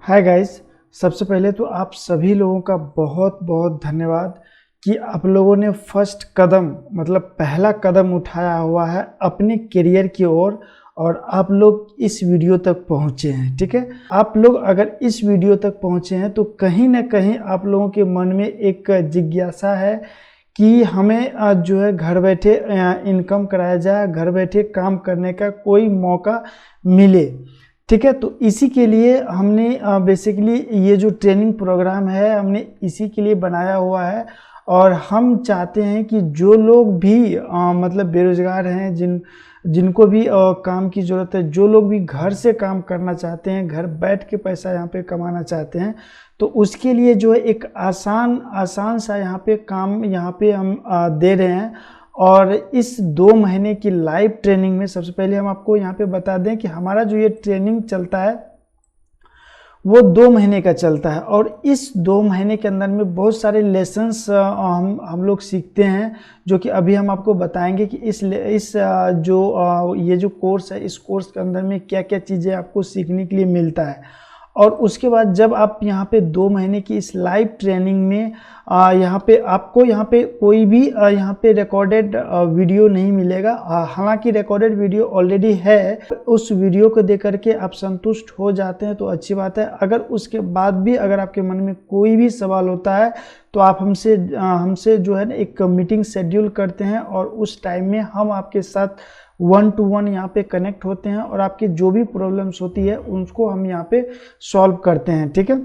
Hi guys. सबसे पहले तो आप सभी लोगों का बहुत बहुत धन्यवाद कि आप लोगों ने फर्स्ट कदम मतलब पहला कदम उठाया हुआ है अपने करियर की ओर और आप लोग इस वीडियो तक पहुंचे हैं। ठीक है, आप लोग अगर इस वीडियो तक पहुंचे हैं तो कहीं ना कहीं आप लोगों के मन में एक जिज्ञासा है कि हमें जो है घर बैठे इनकम कराया जाए, घर बैठे काम करने का कोई मौका मिले। ठीक है, तो इसी के लिए हमने बेसिकली ये जो ट्रेनिंग प्रोग्राम है हमने इसी के लिए बनाया हुआ है। और हम चाहते हैं कि जो लोग भी मतलब बेरोजगार हैं, जिनको भी काम की ज़रूरत है, जो लोग भी घर से काम करना चाहते हैं, घर बैठ के पैसा यहाँ पे कमाना चाहते हैं, तो उसके लिए जो है एक आसान आसान सा यहाँ पे काम यहाँ पे हम दे रहे हैं। और इस 2 महीने की लाइव ट्रेनिंग में सबसे पहले हम आपको यहाँ पे बता दें कि हमारा जो ये ट्रेनिंग चलता है वो 2 महीने का चलता है। और इस 2 महीने के अंदर में बहुत सारे लेसन्स हम लोग सीखते हैं, जो कि अभी हम आपको बताएंगे कि ये जो कोर्स है, इस कोर्स के अंदर में क्या क्या चीज़ें आपको सीखने के लिए मिलता है। और उसके बाद जब आप यहाँ पे 2 महीने की इस लाइव ट्रेनिंग में यहाँ पे आपको यहाँ पे कोई भी यहाँ पे रिकॉर्डेड वीडियो नहीं मिलेगा। हालांकि रिकॉर्डेड वीडियो ऑलरेडी है, उस वीडियो को देख करके आप संतुष्ट हो जाते हैं तो अच्छी बात है। अगर उसके बाद भी अगर आपके मन में कोई भी सवाल होता है तो आप हमसे जो है ना एक मीटिंग शेड्यूल करते हैं और उस टाइम में हम आपके साथ 1-to-1 यहाँ पे कनेक्ट होते हैं और आपकी जो भी प्रॉब्लम्स होती है उनको हम यहाँ पे सॉल्व करते हैं। ठीक है,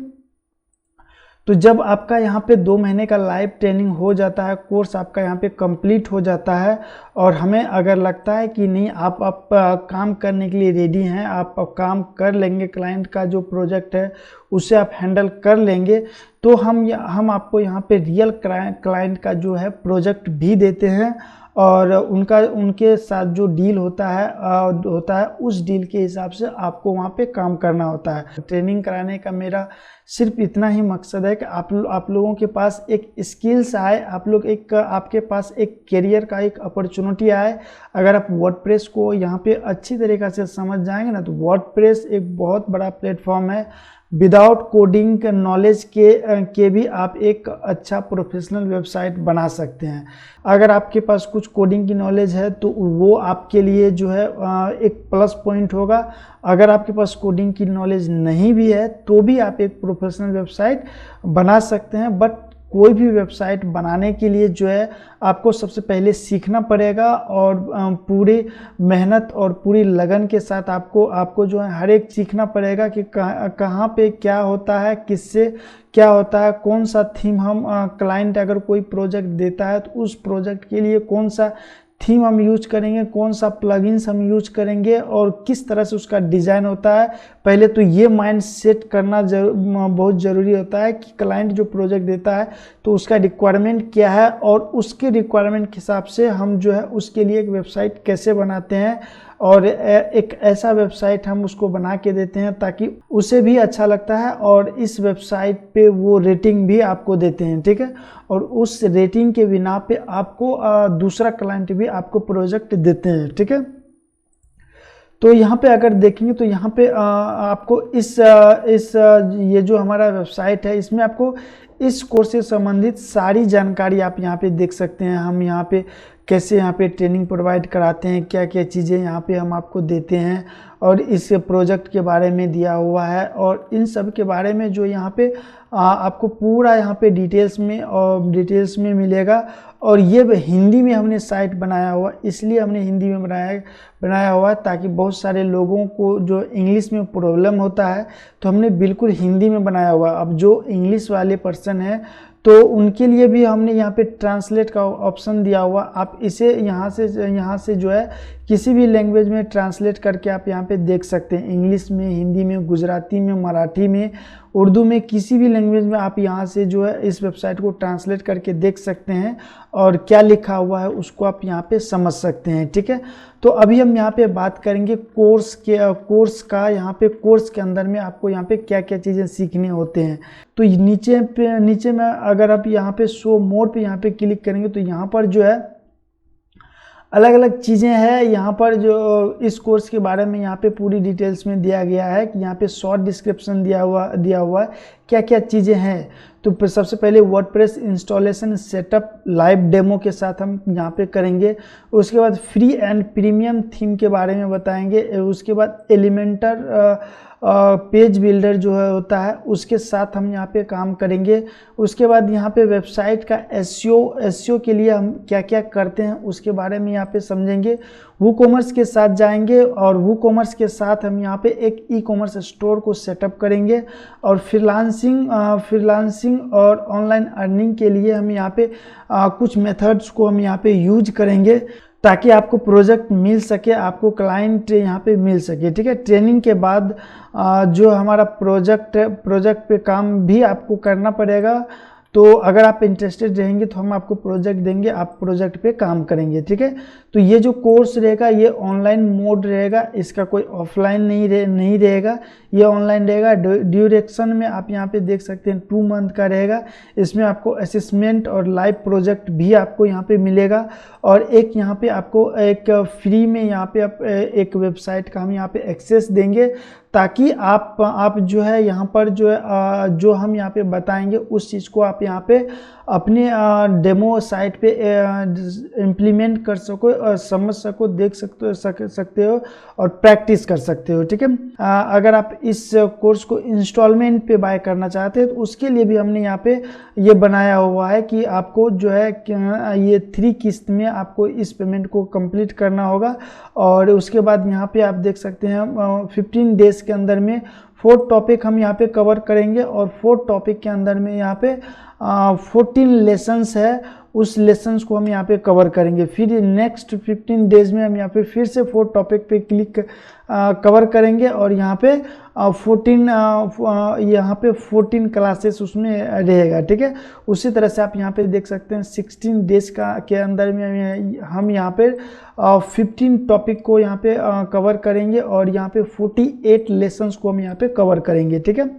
तो जब आपका यहाँ पे 2 महीने का लाइव ट्रेनिंग हो जाता है, कोर्स आपका यहाँ पे कंप्लीट हो जाता है और हमें अगर लगता है कि नहीं आप काम करने के लिए रेडी हैं, आप काम कर लेंगे, क्लाइंट का जो प्रोजेक्ट है उसे आप हैंडल कर लेंगे, तो हम आपको यहाँ पे रियल क्लाइंट का जो है प्रोजेक्ट भी देते हैं। और उनके साथ जो डील होता है उस डील के हिसाब से आपको वहाँ पे काम करना होता है। ट्रेनिंग कराने का मेरा सिर्फ इतना ही मकसद है कि आप लोगों के पास एक स्किल्स आए, आपके पास एक करियर का एक अपॉर्चुनिटी आए। अगर आप वर्डप्रेस को यहाँ पे अच्छी तरीक़े से समझ जाएंगे ना, तो वर्डप्रेस एक बहुत बड़ा प्लेटफॉर्म है। विदाउट कोडिंग नॉलेज के भी आप एक अच्छा प्रोफेशनल वेबसाइट बना सकते हैं। अगर आपके पास कुछ कोडिंग की नॉलेज है तो वो आपके लिए जो है एक प्लस पॉइंट होगा। अगर आपके पास कोडिंग की नॉलेज नहीं भी है तो भी आप एक प्रोफेशनल वेबसाइट बना सकते हैं। बट कोई भी वेबसाइट बनाने के लिए जो है आपको सबसे पहले सीखना पड़ेगा और पूरी मेहनत और पूरी लगन के साथ आपको जो है हर एक सीखना पड़ेगा कि कहाँ पे क्या होता है, किससे क्या होता है, कौन सा थीम हम क्लाइंट अगर कोई प्रोजेक्ट देता है तो उस प्रोजेक्ट के लिए कौन सा थीम हम यूज करेंगे, कौन सा प्लगइन्स हम यूज करेंगे और किस तरह से उसका डिज़ाइन होता है। पहले तो ये माइंड सेट करना बहुत ज़रूरी होता है कि क्लाइंट जो प्रोजेक्ट देता है तो उसका रिक्वायरमेंट क्या है और उसके रिक्वायरमेंट के हिसाब से हम जो है उसके लिए एक वेबसाइट कैसे बनाते हैं और एक ऐसा वेबसाइट हम उसको बना के देते हैं ताकि उसे भी अच्छा लगता है और इस वेबसाइट पे वो रेटिंग भी आपको देते हैं। ठीक है, और उस रेटिंग के बिना पे आपको दूसरा क्लाइंट भी आपको प्रोजेक्ट देते हैं। ठीक है, तो यहाँ पे अगर देखेंगे तो यहाँ पे आपको ये जो हमारा वेबसाइट है इसमें आपको इस कोर्स से संबंधित सारी जानकारी आप यहाँ पे देख सकते हैं। हम यहाँ पे कैसे यहाँ पे ट्रेनिंग प्रोवाइड कराते हैं, क्या क्या चीज़ें यहाँ पे हम आपको देते हैं और इस प्रोजेक्ट के बारे में दिया हुआ है और इन सब के बारे में जो यहाँ पे आपको पूरा यहाँ पे डिटेल्स में मिलेगा। और ये हिंदी में हमने साइट बनाया हुआ, इसलिए हमने हिंदी में बनाया हुआ ताकि बहुत सारे लोगों को जो इंग्लिश में प्रॉब्लम होता है तो हमने बिल्कुल हिंदी में बनाया हुआ। अब जो इंग्लिश वाले पर्सन हैं तो उनके लिए भी हमने यहाँ पे ट्रांसलेट का ऑप्शन दिया हुआ। आप इसे यहाँ से जो है किसी भी लैंग्वेज में ट्रांसलेट करके आप यहाँ पे देख सकते हैं। इंग्लिश में, हिंदी में, गुजराती में, मराठी में, उर्दू में, किसी भी लैंग्वेज में आप यहाँ से जो है इस वेबसाइट को ट्रांसलेट करके देख सकते हैं और क्या लिखा हुआ है उसको आप यहाँ पे समझ सकते हैं। ठीक है, तो अभी हम यहाँ पे बात करेंगे कोर्स का। यहाँ पे कोर्स के अंदर में आपको यहाँ पे क्या क्या चीज़ें सीखने होते हैं। तो नीचे में अगर आप यहाँ पे शो मोर पे यहाँ पे क्लिक करेंगे तो यहाँ पर जो है अलग अलग चीज़ें हैं यहाँ पर जो इस कोर्स के बारे में यहाँ पे पूरी डिटेल्स में दिया गया है कि यहाँ पे शॉर्ट डिस्क्रिप्शन दिया हुआ है क्या क्या चीज़ें हैं। तो सबसे पहले WordPress installation setup live demo के साथ हम यहाँ पे करेंगे। उसके बाद फ्री एंड प्रीमियम थीम के बारे में बताएंगे। उसके बाद एलिमेंटर पेज बिल्डर जो है होता है उसके साथ हम यहाँ पे काम करेंगे। उसके बाद यहाँ पे वेबसाइट का एसईओ के लिए हम क्या क्या करते हैं उसके बारे में यहाँ पे समझेंगे। वूकॉमर्स के साथ जाएंगे और वूकॉमर्स के साथ हम यहाँ पे एक ई कॉमर्स स्टोर को सेटअप करेंगे। और फ्रीलांसिंग और ऑनलाइन अर्निंग के लिए हम यहाँ पे कुछ मेथड्स को हम यहाँ पे यूज करेंगे ताकि आपको प्रोजेक्ट मिल सके, आपको क्लाइंट यहाँ पे मिल सके। ठीक है, ट्रेनिंग के बाद जो हमारा प्रोजेक्ट पे काम भी आपको करना पड़ेगा। तो अगर आप इंटरेस्टेड रहेंगे तो हम आपको प्रोजेक्ट देंगे, आप प्रोजेक्ट पे काम करेंगे। ठीक है, तो ये जो कोर्स रहेगा ये ऑनलाइन मोड रहेगा, इसका कोई ऑफलाइन नहीं रहेगा, ये ऑनलाइन रहेगा। ड्यूरेक्शन में आप यहाँ पे देख सकते हैं 2 मंथ का रहेगा। इसमें आपको असेसमेंट और लाइव प्रोजेक्ट भी आपको यहाँ पे मिलेगा। और एक यहाँ पे आपको एक फ्री में यहाँ पे आप एक वेबसाइट का हम यहाँ पे एक्सेस देंगे ताकि आप जो है यहाँ पर जो है जो हम यहाँ पे बताएंगे उस चीज़ को आप यहाँ पे अपने डेमो साइट पे इम्प्लीमेंट कर सको, समझ सको, देख सकते हो और प्रैक्टिस कर सकते हो। ठीक है, अगर आप इस कोर्स को इंस्टॉलमेंट पे बाय करना चाहते हैं तो उसके लिए भी हमने यहाँ पे ये बनाया हुआ है कि आपको जो है ये 3 किस्त में आपको इस पेमेंट को कंप्लीट करना होगा। और उसके बाद यहाँ पे आप देख सकते हैं 15 डेज के अंदर में 4 टॉपिक हम यहाँ पे कवर करेंगे। और 4 टॉपिक के अंदर में यहाँ पे 14 लेसन्स है, उस लेसन्स को हम यहाँ पे कवर करेंगे। फिर नेक्स्ट 15 डेज में हम यहाँ पे फिर से 4 टॉपिक पे कवर करेंगे और यहाँ पे 14 क्लासेस उसमें रहेगा। ठीक है, उसी तरह से आप यहाँ पे देख सकते हैं 16 डेज के अंदर में हम यहाँ पे 15 टॉपिक को यहाँ पे कवर करेंगे और यहाँ पे 48 लेसन्स को हम यहाँ पे कवर करेंगे। ठीक है,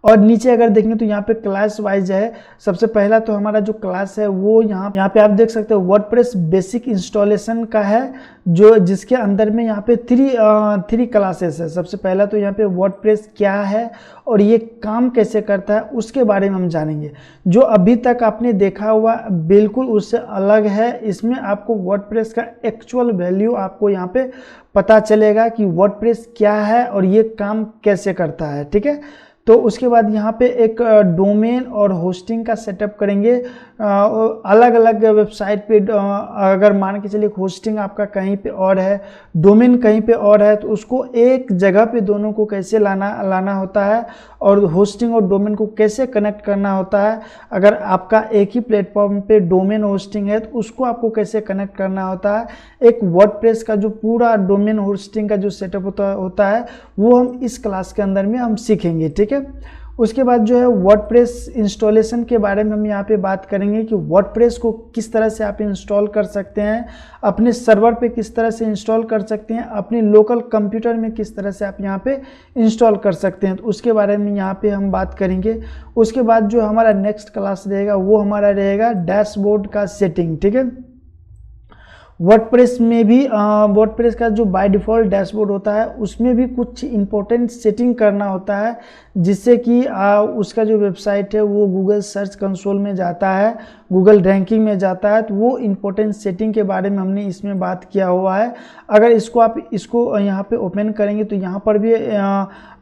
और नीचे अगर देखेंगे तो यहाँ पे क्लास वाइज है। सबसे पहला तो हमारा जो क्लास है वो यहाँ पे आप देख सकते हो वर्डप्रेस बेसिक इंस्टॉलेशन का है, जो जिसके अंदर में यहाँ पे 3 क्लासेस है। सबसे पहला तो यहाँ पे वर्डप्रेस क्या है और ये काम कैसे करता है उसके बारे में हम जानेंगे। जो अभी तक आपने देखा हुआ बिल्कुल उससे अलग है। इसमें आपको वर्डप्रेस का एक्चुअल वैल्यू आपको यहाँ पे पता चलेगा कि वर्डप्रेस क्या है और ये काम कैसे करता है। ठीक है, तो उसके बाद यहाँ पे एक डोमेन और होस्टिंग का सेटअप करेंगे। अलग अलग वेबसाइट पे अगर मान के चलिए होस्टिंग आपका कहीं पे और है, डोमेन कहीं पे और है, तो उसको एक जगह पे दोनों को कैसे लाना होता है और होस्टिंग और डोमेन को कैसे कनेक्ट करना होता है। अगर आपका एक ही प्लेटफॉर्म पे डोमेन होस्टिंग है तो उसको आपको कैसे कनेक्ट करना होता है। एक वर्डप्रेस का जो पूरा डोमेन होस्टिंग का जो सेटअप होता है वो हम इस क्लास के अंदर में हम सीखेंगे। ठीक है, उसके बाद जो है वर्डप्रेस इंस्टॉलेशन के बारे में हम यहाँ पे बात करेंगे कि वर्डप्रेस को किस तरह से आप इंस्टॉल कर सकते हैं, अपने सर्वर पे किस तरह से इंस्टॉल कर सकते हैं, अपने लोकल कंप्यूटर में किस तरह से आप यहाँ पे इंस्टॉल कर सकते हैं, तो उसके बारे में यहाँ पे हम बात करेंगे। उसके बाद जो हमारा नेक्स्ट क्लास रहेगा वो हमारा रहेगा डैशबोर्ड का सेटिंग। ठीक है, वर्डप्रेस में भी वर्डप्रेस का जो बाय डिफ़ॉल्ट डैशबोर्ड होता है उसमें भी कुछ इंपॉर्टेंट सेटिंग करना होता है जिससे कि उसका जो वेबसाइट है वो गूगल सर्च कंसोल में जाता है, गूगल रैंकिंग में जाता है। तो वो इंपॉर्टेंट सेटिंग के बारे में हमने इसमें बात किया हुआ है। अगर इसको यहाँ पे ओपन करेंगे तो यहाँ पर भी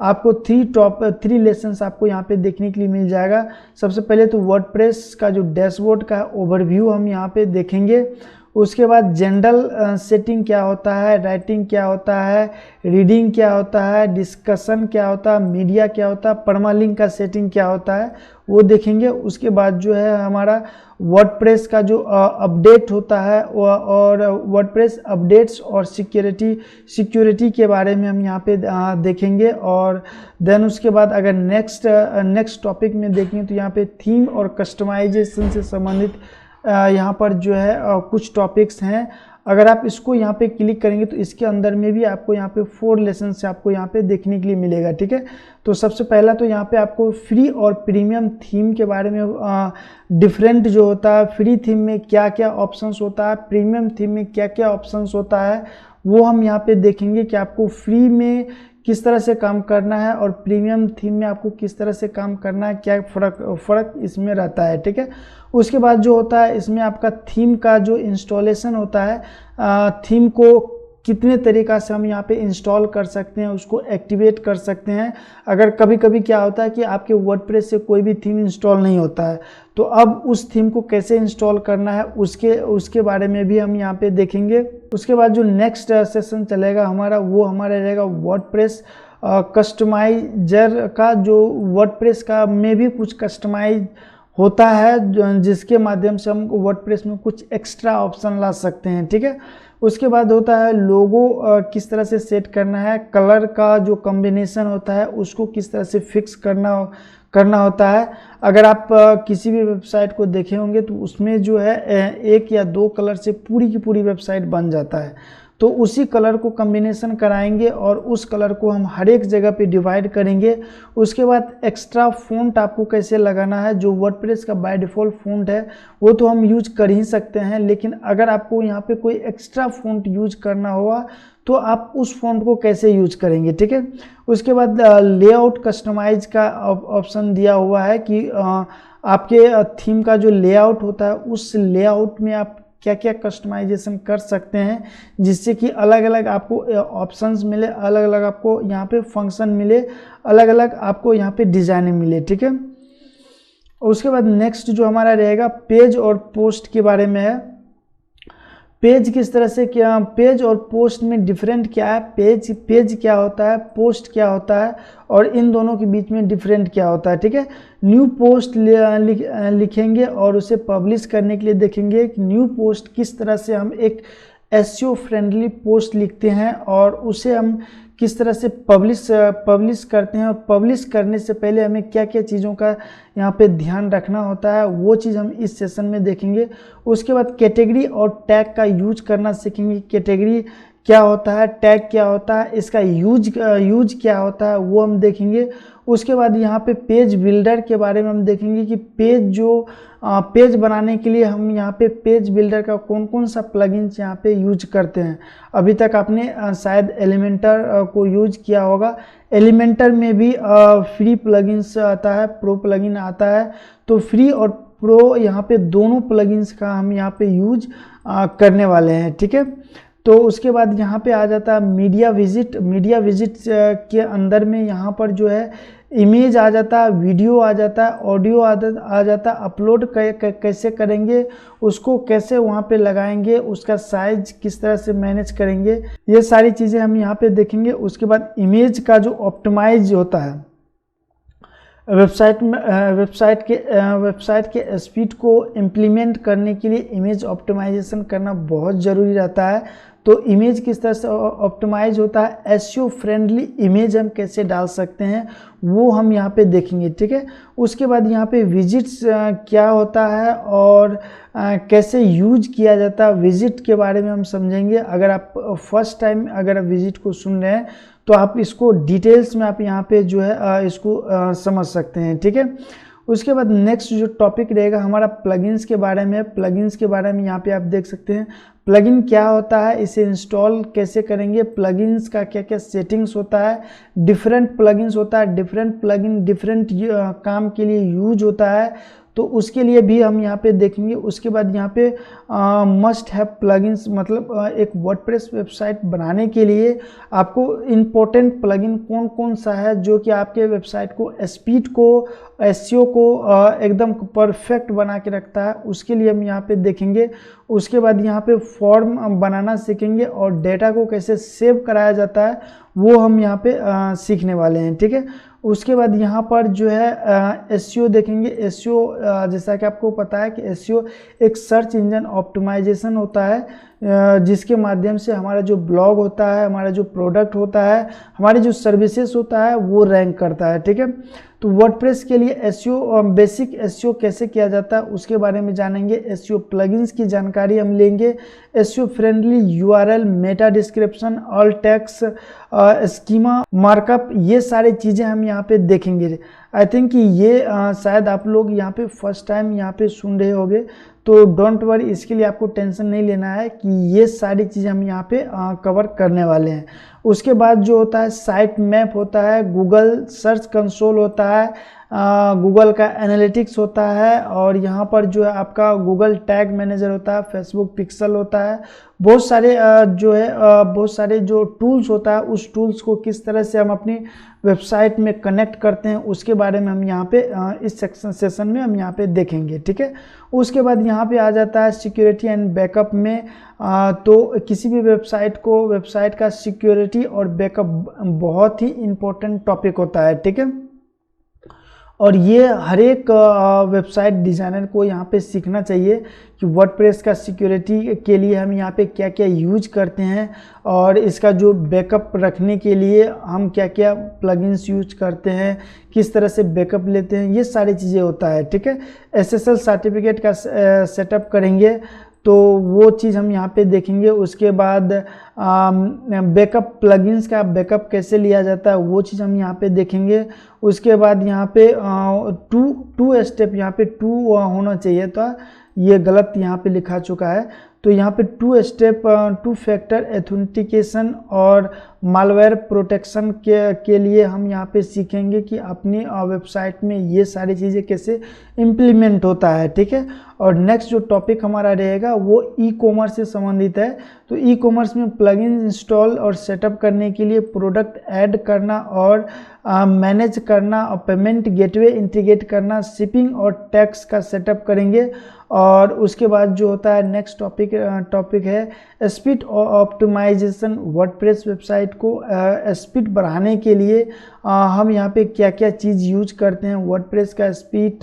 आपको 3 लेसन्स आपको यहाँ पे देखने के लिए मिल जाएगा। सबसे पहले तो वर्डप्रेस का जो डैशबोर्ड का ओवरव्यू हम यहाँ पे देखेंगे। उसके बाद जनरल सेटिंग क्या होता है, राइटिंग क्या होता है, रीडिंग क्या होता है, डिस्कशन क्या होता है, मीडिया क्या होता है, परमालिंक का सेटिंग क्या होता है वो देखेंगे। उसके बाद जो है हमारा वर्डप्रेस का जो अपडेट होता है और वर्डप्रेस अपडेट्स और सिक्योरिटी के बारे में हम यहाँ पे देखेंगे। और देन उसके बाद अगर नेक्स्ट टॉपिक में देखेंगे तो यहाँ पे थीम और कस्टमाइजेशन से संबंधित यहाँ पर जो है कुछ टॉपिक्स हैं। अगर आप इसको यहाँ पे क्लिक करेंगे तो इसके अंदर में भी आपको यहाँ पे 4 लेसन से आपको यहाँ पे देखने के लिए मिलेगा, ठीक है। तो सबसे पहला तो यहाँ पे आपको फ्री और प्रीमियम थीम के बारे में डिफरेंट जो होता है, फ्री थीम में क्या क्या ऑप्शंस होता है, प्रीमियम थीम में क्या क्या ऑप्शंस होता है, वो हम यहाँ पे देखेंगे कि आपको फ्री में किस तरह से काम करना है और प्रीमियम थीम में आपको किस तरह से काम करना है, क्या फ़र्क इसमें रहता है, ठीक है। उसके बाद जो होता है इसमें आपका थीम का जो इंस्टॉलेशन होता है, थीम को कितने तरीक़ा से हम यहाँ पे इंस्टॉल कर सकते हैं, उसको एक्टिवेट कर सकते हैं। अगर कभी कभी क्या होता है कि आपके वर्डप्रेस से कोई भी थीम इंस्टॉल नहीं होता है, तो अब उस थीम को कैसे इंस्टॉल करना है उसके बारे में भी हम यहाँ पे देखेंगे। उसके बाद जो नेक्स्ट सेशन चलेगा हमारा, वो हमारा रहेगा वर्डप्रेस कस्टमाइजर का, जो वर्डप्रेस का में भी कुछ कस्टमाइज होता है जिसके माध्यम से हम वर्डप्रेस में कुछ एक्स्ट्रा ऑप्शन ला सकते हैं, ठीक है। उसके बाद होता है लोगो किस तरह से सेट करना है, कलर का जो कॉम्बिनेशन होता है उसको किस तरह से फिक्स करना होता है। अगर आप किसी भी वेबसाइट को देखे होंगे तो उसमें जो है 1 या 2 कलर से पूरी की पूरी वेबसाइट बन जाता है, तो उसी कलर को कॉम्बिनेशन कराएंगे और उस कलर को हम हर एक जगह पे डिवाइड करेंगे। उसके बाद एक्स्ट्रा फ़ॉन्ट आपको कैसे लगाना है, जो वर्डप्रेस का बाय डिफ़ॉल्ट फ़ॉन्ट है वो तो हम यूज कर ही सकते हैं, लेकिन अगर आपको यहाँ पे कोई एक्स्ट्रा फ़ॉन्ट यूज करना होगा तो आप उस फ़ॉन्ट को कैसे यूज करेंगे, ठीक है। उसके बाद लेआउट कस्टमाइज का ऑप्शन दिया हुआ है कि आपके थीम का जो लेआउट होता है उस लेआउट में आप क्या क्या कस्टमाइजेशन कर सकते हैं, जिससे कि अलग अलग आपको ऑप्शंस मिले, अलग अलग आपको यहाँ पे फंक्शन मिले, अलग अलग आपको यहाँ पे डिज़ाइन मिले, ठीक है। उसके बाद नेक्स्ट जो हमारा रहेगा पेज और पोस्ट के बारे में है। पेज किस तरह से, क्या पेज और पोस्ट में डिफरेंट क्या है, पेज क्या होता है, पोस्ट क्या होता है और इन दोनों के बीच में डिफरेंट क्या होता है, ठीक है। न्यू पोस्ट लिखेंगे और उसे पब्लिश करने के लिए देखेंगे कि न्यू पोस्ट किस तरह से हम एक एसईओ फ्रेंडली पोस्ट लिखते हैं और उसे हम किस तरह से पब्लिश करते हैं, और पब्लिश करने से पहले हमें क्या क्या चीज़ों का यहाँ पे ध्यान रखना होता है, वो चीज़ हम इस सेशन में देखेंगे। उसके बाद कैटेगरी और टैग का यूज करना सीखेंगे, कैटेगरी क्या होता है, टैग क्या होता है, इसका यूज क्या होता है वो हम देखेंगे। उसके बाद यहाँ पे पेज बिल्डर के बारे में हम देखेंगे कि पेज बनाने के लिए हम यहाँ पे पेज बिल्डर का कौन कौन सा प्लगइन्स यहाँ पे यूज करते हैं। अभी तक आपने शायद एलिमेंटर को यूज किया होगा, एलिमेंटर में भी फ्री प्लगइन्स आता है, प्रो प्लगइन आता है, तो फ्री और प्रो यहाँ पे दोनों प्लगइन्स का हम यहाँ पे यूज करने वाले हैं, ठीक है। तो उसके बाद यहाँ पे आ जाता है मीडिया विजिट के अंदर में यहाँ पर जो है इमेज आ जाता है, वीडियो आ जाता है, ऑडियो आ जाता है, अपलोड कैसे करेंगे, उसको कैसे वहाँ पे लगाएंगे, उसका साइज किस तरह से मैनेज करेंगे, ये सारी चीज़ें हम यहाँ पे देखेंगे। उसके बाद इमेज का जो ऑप्टिमाइज होता है, वेबसाइट के स्पीड को इम्प्लीमेंट करने के लिए इमेज ऑप्टिमाइजेशन करना बहुत ज़रूरी रहता है। तो इमेज किस तरह से ऑप्टिमाइज होता है, एसईओ फ्रेंडली इमेज हम कैसे डाल सकते हैं वो हम यहाँ पे देखेंगे, ठीक है। उसके बाद यहाँ पे विजिट्स क्या होता है और कैसे यूज किया जाता है, विजिट के बारे में हम समझेंगे। अगर आप फर्स्ट टाइम अगर आप विजिट को सुन रहे हैं तो आप इसको डिटेल्स में आप यहाँ पे जो है इसको समझ सकते हैं, ठीक है। उसके बाद नेक्स्ट जो टॉपिक रहेगा हमारा प्लगइन्स के बारे में। प्लगइन्स के बारे में यहाँ पे आप देख सकते हैं प्लगइन क्या होता है, इसे इंस्टॉल कैसे करेंगे, प्लगइन्स का क्या क्या सेटिंग्स होता है, डिफरेंट प्लगइन्स होता है, डिफरेंट प्लगइन डिफरेंट काम के लिए यूज होता है, तो उसके लिए भी हम यहाँ पे देखेंगे। उसके बाद यहाँ पे मस्ट हैव प्लगइन्स, मतलब एक वर्डप्रेस वेबसाइट बनाने के लिए आपको इम्पोर्टेंट प्लगइन कौन कौन सा है जो कि आपके वेबसाइट को स्पीड को, एसईओ को एकदम परफेक्ट बना के रखता है, उसके लिए हम यहाँ पे देखेंगे। उसके बाद यहाँ पे फॉर्म बनाना सीखेंगे और डेटा को कैसे सेव कराया जाता है वो हम यहाँ पे सीखने वाले हैं, ठीक है। उसके बाद यहाँ पर जो है एसईओ देखेंगे। एसईओ जैसा कि आपको पता है कि एसईओ एक सर्च इंजन ऑप्टिमाइजेशन होता है जिसके माध्यम से हमारा जो ब्लॉग होता है, हमारा जो प्रोडक्ट होता है, हमारी जो सर्विसेज होता है वो रैंक करता है। ठीक है, तो वर्डप्रेस के लिए एसईओ, बेसिक एसईओ कैसे किया जाता है उसके बारे में जानेंगे। एसईओ प्लगइन्स की जानकारी हम लेंगे। SEO friendly URL, Meta description, all text, schema, markup, ये सारी चीज़ें हम यहाँ पे देखेंगे। आई थिंक कि ये शायद आप लोग यहाँ पे फर्स्ट टाइम यहाँ पे सुन रहे होंगे, तो डोंट वरी, इसके लिए आपको टेंशन नहीं लेना है कि ये सारी चीज़ें हम यहाँ पे कवर करने वाले हैं। उसके बाद जो होता है साइट मैप होता है, गूगल सर्च कंसोल होता है, गूगल का एनालिटिक्स होता है, और यहाँ पर जो है आपका गूगल टैग मैनेजर होता है, फेसबुक पिक्सल होता है, बहुत सारे बहुत सारे जो टूल्स होता है, उस टूल्स को किस तरह से हम अपनी वेबसाइट में कनेक्ट करते हैं उसके बारे में हम यहाँ पे इस सेशन में हम यहाँ पे देखेंगे। ठीक है, उसके बाद यहाँ पे आ जाता है सिक्योरिटी एंड बैकअप में। तो किसी भी वेबसाइट का सिक्योरिटी और बैकअप बहुत ही इम्पोर्टेंट टॉपिक होता है। ठीक है, और ये हर एक वेबसाइट डिज़ाइनर को यहाँ पे सीखना चाहिए कि वर्डप्रेस का सिक्योरिटी के लिए हम यहाँ पे क्या क्या यूज करते हैं, और इसका जो बैकअप रखने के लिए हम क्या क्या प्लगइन्स यूज करते हैं, किस तरह से बैकअप लेते हैं, ये सारी चीज़ें होता है। ठीक है, एसएसएल सर्टिफिकेट का सेटअप करेंगे तो वो चीज़ हम यहाँ पे देखेंगे। उसके बाद बैकअप प्लगइन्स का बैकअप कैसे लिया जाता है वो चीज़ हम यहाँ पे देखेंगे। उसके बाद यहाँ पे टू स्टेप यहाँ पे टू होना चाहिए था, ये गलत यहाँ पे लिखा चुका है। तो यहाँ पे टू फैक्टर एथेंटिकेशन और मालवेयर प्रोटेक्शन के लिए हम यहाँ पे सीखेंगे कि अपनी वेबसाइट में ये सारी चीज़ें कैसे इम्प्लीमेंट होता है। ठीक है, और नेक्स्ट जो टॉपिक हमारा रहेगा वो ई कॉमर्स से संबंधित है। तो ई कॉमर्स में प्लगइन इंस्टॉल और सेटअप करने के लिए प्रोडक्ट ऐड करना और मैनेज करना, और पेमेंट गेटवे इंटीग्रेट करना, शिपिंग और टैक्स का सेटअप करेंगे। और उसके बाद जो होता है नेक्स्ट टॉपिक है स्पीड ऑप्टिमाइजेशन। वर्डप्रेस वेबसाइट को स्पीड बढ़ाने के लिए हम यहाँ पे क्या क्या चीज़ यूज करते हैं। वर्डप्रेस का स्पीड,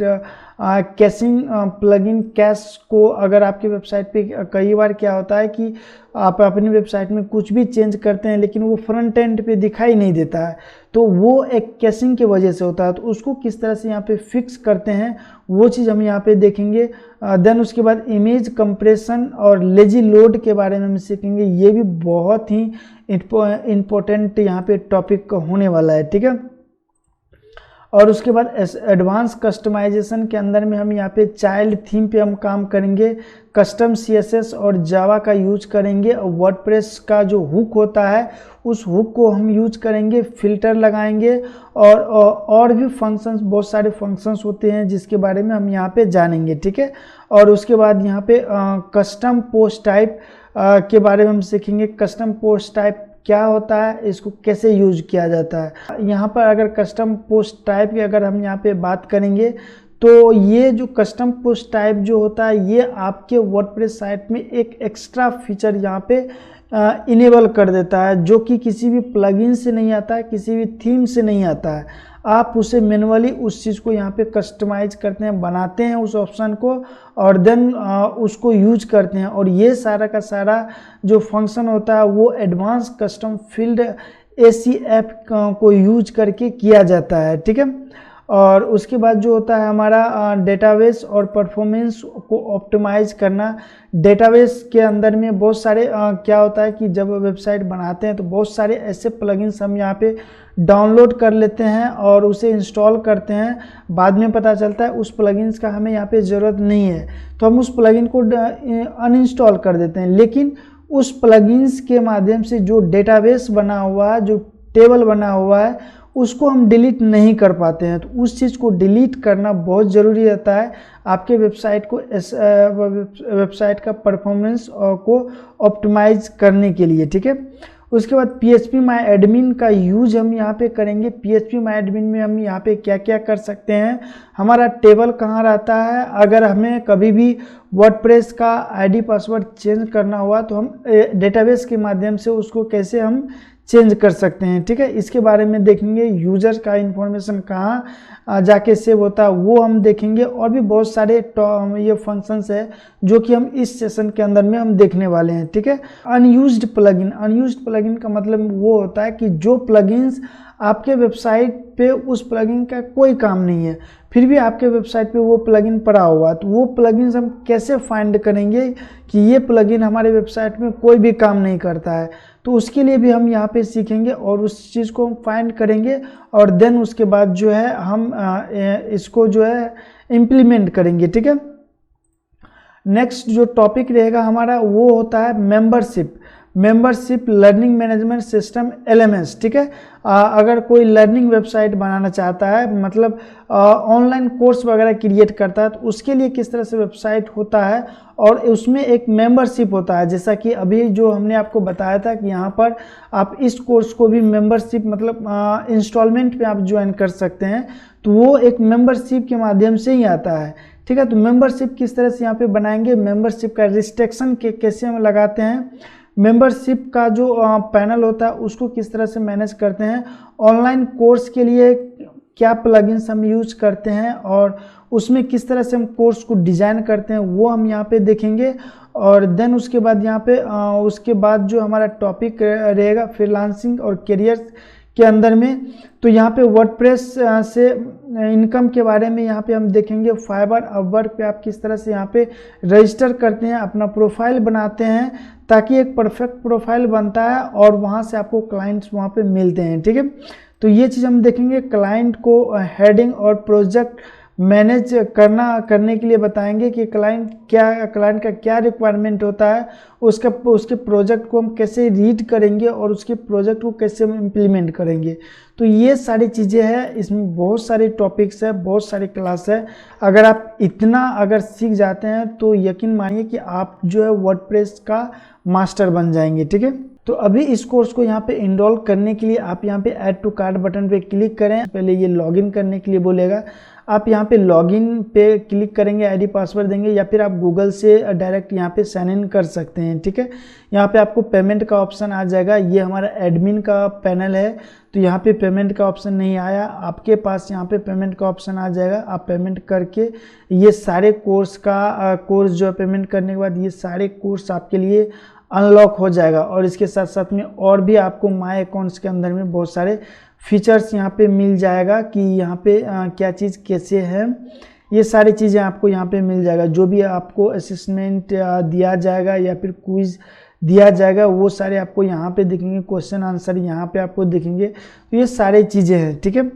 कैशिंग प्लगइन कैश को, अगर आपकी वेबसाइट पे कई बार क्या होता है कि आप अपनी वेबसाइट में कुछ भी चेंज करते हैं लेकिन वो फ्रंट एंड पे दिखाई नहीं देता है, तो वो एक कैशिंग की वजह से होता है। तो उसको किस तरह से यहाँ पे फिक्स करते हैं वो चीज़ हम यहाँ पे देखेंगे। देन उसके बाद इमेज कंप्रेशन और लेजी लोड के बारे में हम सीखेंगे। ये भी बहुत ही इम्पोर्टेंट यहाँ पे टॉपिक होने वाला है। ठीक है, और उसके बाद एडवांस कस्टमाइजेशन के अंदर में हम यहाँ पे चाइल्ड थीम पे हम काम करेंगे, कस्टम सीएसएस और जावा का यूज करेंगे, और वर्डप्रेस का जो हुक होता है उस हुक को हम यूज करेंगे, फिल्टर लगाएंगे, और भी फंक्शंस, बहुत सारे फंक्शंस होते हैं जिसके बारे में हम यहाँ पे जानेंगे। ठीक है, और उसके बाद यहाँ पे कस्टम पोस्ट टाइप के बारे में हम सीखेंगे। कस्टम पोस्ट टाइप क्या होता है, इसको कैसे यूज किया जाता है। यहाँ पर अगर कस्टम पोस्ट टाइप की अगर हम यहाँ पे बात करेंगे तो ये जो कस्टम पोस्ट टाइप जो होता है ये आपके वर्डप्रेस साइट में एक एक्स्ट्रा फीचर यहाँ पे इनेबल कर देता है, जो कि किसी भी प्लगइन से नहीं आता है, किसी भी थीम से नहीं आता है। आप उसे मैनुअली उस चीज़ को यहाँ पे कस्टमाइज करते हैं, बनाते हैं उस ऑप्शन को, और देन उसको यूज करते हैं। और ये सारा का सारा जो फंक्शन होता है वो एडवांस कस्टम फील्ड ACF को यूज करके किया जाता है। ठीक है, और उसके बाद जो होता है हमारा डेटाबेस और परफॉर्मेंस को ऑप्टिमाइज करना। डेटाबेस के अंदर में बहुत सारे क्या होता है कि जब वेबसाइट बनाते हैं तो बहुत सारे ऐसे प्लगइन्स हम यहाँ पे डाउनलोड कर लेते हैं और उसे इंस्टॉल करते हैं, बाद में पता चलता है उस प्लगइन्स का हमें यहाँ पे ज़रूरत नहीं है तो हम उस प्लगइन को अनइंस्टॉल कर देते हैं। लेकिन उस प्लगइन्स के माध्यम से जो डेटाबेस बना हुआ है, जो टेबल बना हुआ है, उसको हम डिलीट नहीं कर पाते हैं। तो उस चीज़ को डिलीट करना बहुत ज़रूरी रहता है आपके वेबसाइट को वेबसाइट का परफॉर्मेंस को ऑप्टिमाइज करने के लिए। ठीक है, उसके बाद PHP माई एडमिन का यूज हम यहाँ पे करेंगे। PHP माई एडमिन में हम यहाँ पे क्या क्या कर सकते हैं, हमारा टेबल कहाँ रहता है, अगर हमें कभी भी वर्डप्रेस का ID पासवर्ड चेंज करना हुआ तो हम डेटाबेस के माध्यम से उसको कैसे हम चेंज कर सकते हैं, ठीक है। इसके बारे में देखेंगे, यूजर का इंफॉर्मेशन कहाँ जाके सेव होता है वो हम देखेंगे, और भी बहुत सारे ये फंक्शंस है जो कि हम इस सेशन के अंदर में हम देखने वाले हैं, ठीक है। अनयूज्ड प्लगइन का मतलब वो होता है कि जो प्लगइन्स आपके वेबसाइट पे उस प्लगइन का कोई काम नहीं है, फिर भी आपके वेबसाइट पे वो प्लगइन पड़ा हुआ, तो वो प्लगइन्स हम कैसे फाइंड करेंगे कि ये प्लगइन हमारे वेबसाइट में कोई भी काम नहीं करता है। तो उसके लिए भी हम यहाँ पे सीखेंगे और उस चीज़ को हम फाइंड करेंगे, और देन उसके बाद जो है हम इसको जो है इम्प्लीमेंट करेंगे, ठीक है। नेक्स्ट जो टॉपिक रहेगा हमारा वो होता है membership learning management system LMS, ठीक है। अगर कोई लर्निंग वेबसाइट बनाना चाहता है, मतलब ऑनलाइन कोर्स वगैरह क्रिएट करता है, तो उसके लिए किस तरह से वेबसाइट होता है और उसमें एक मेंबरशिप होता है। जैसा कि अभी जो हमने आपको बताया था कि यहाँ पर आप इस कोर्स को भी मेंबरशिप मतलब इंस्टॉलमेंट पे आप ज्वाइन कर सकते हैं, तो वो एक मेंबरशिप के माध्यम से ही आता है, ठीक है। तो मेंबरशिप किस तरह से यहाँ पे बनाएंगे, मेंबरशिप का रिस्ट्रिक्शन कैसे हम लगाते हैं, मेंबरशिप का जो पैनल होता है उसको किस तरह से मैनेज करते हैं, ऑनलाइन कोर्स के लिए क्या प्लगइन्स हम यूज करते हैं और उसमें किस तरह से हम कोर्स को डिज़ाइन करते हैं, वो हम यहाँ पे देखेंगे। और देन उसके बाद यहाँ पे उसके बाद जो हमारा टॉपिक रहेगा फ्रीलांसिंग और करियर के अंदर में, तो यहाँ पे वर्डप्रेस से इनकम के बारे में यहाँ पे हम देखेंगे। फाइवर अपवर्क पे आप किस तरह से यहाँ पे रजिस्टर करते हैं, अपना प्रोफाइल बनाते हैं, ताकि एक परफेक्ट प्रोफाइल बनता है और वहाँ से आपको क्लाइंट्स वहाँ पे मिलते हैं, ठीक है। तो ये चीज़ हम देखेंगे। क्लाइंट को हेडिंग और प्रोजेक्ट मैनेज करने के लिए बताएंगे कि क्लाइंट का क्या रिक्वायरमेंट होता है, उसके प्रोजेक्ट को हम कैसे रीड करेंगे और उसके प्रोजेक्ट को कैसे हम इम्प्लीमेंट करेंगे। तो ये सारी चीज़ें हैं, इसमें बहुत सारे टॉपिक्स है, बहुत सारी क्लास है। अगर आप इतना सीख जाते हैं तो यकीन मानिए कि आप जो है वर्डप्रेस का मास्टर बन जाएंगे, ठीक है। तो अभी इस कोर्स को यहाँ पे इनरोल करने के लिए आप यहाँ पे ऐड टू कार्ट बटन पे क्लिक करें। पहले ये लॉगिन करने के लिए बोलेगा, आप यहाँ पे लॉगिन पे क्लिक करेंगे, आईडी पासवर्ड देंगे, या फिर आप गूगल से डायरेक्ट यहाँ पे साइन इन कर सकते हैं, ठीक है। यहाँ पे आपको पेमेंट का ऑप्शन आ जाएगा। ये हमारा एडमिन का पैनल है, तो यहाँ पे पेमेंट का ऑप्शन नहीं आया, आपके पास यहाँ पे पेमेंट का ऑप्शन आ जाएगा। आप पेमेंट करके ये सारे कोर्स जो है पेमेंट करने के बाद ये सारे कोर्स आपके लिए अनलॉक हो जाएगा। और इसके साथ साथ में और भी आपको माय अकाउंट्स के अंदर में बहुत सारे फीचर्स यहाँ पे मिल जाएगा कि यहाँ पे क्या चीज़ कैसे है, ये सारी चीज़ें आपको यहाँ पे मिल जाएगा। जो भी आपको असेसमेंट दिया जाएगा या फिर क्विज दिया जाएगा वो सारे आपको यहाँ पे दिखेंगे, क्वेश्चन आंसर यहाँ पे आपको दिखेंगे। तो ये सारी चीज़ें हैं, ठीक है।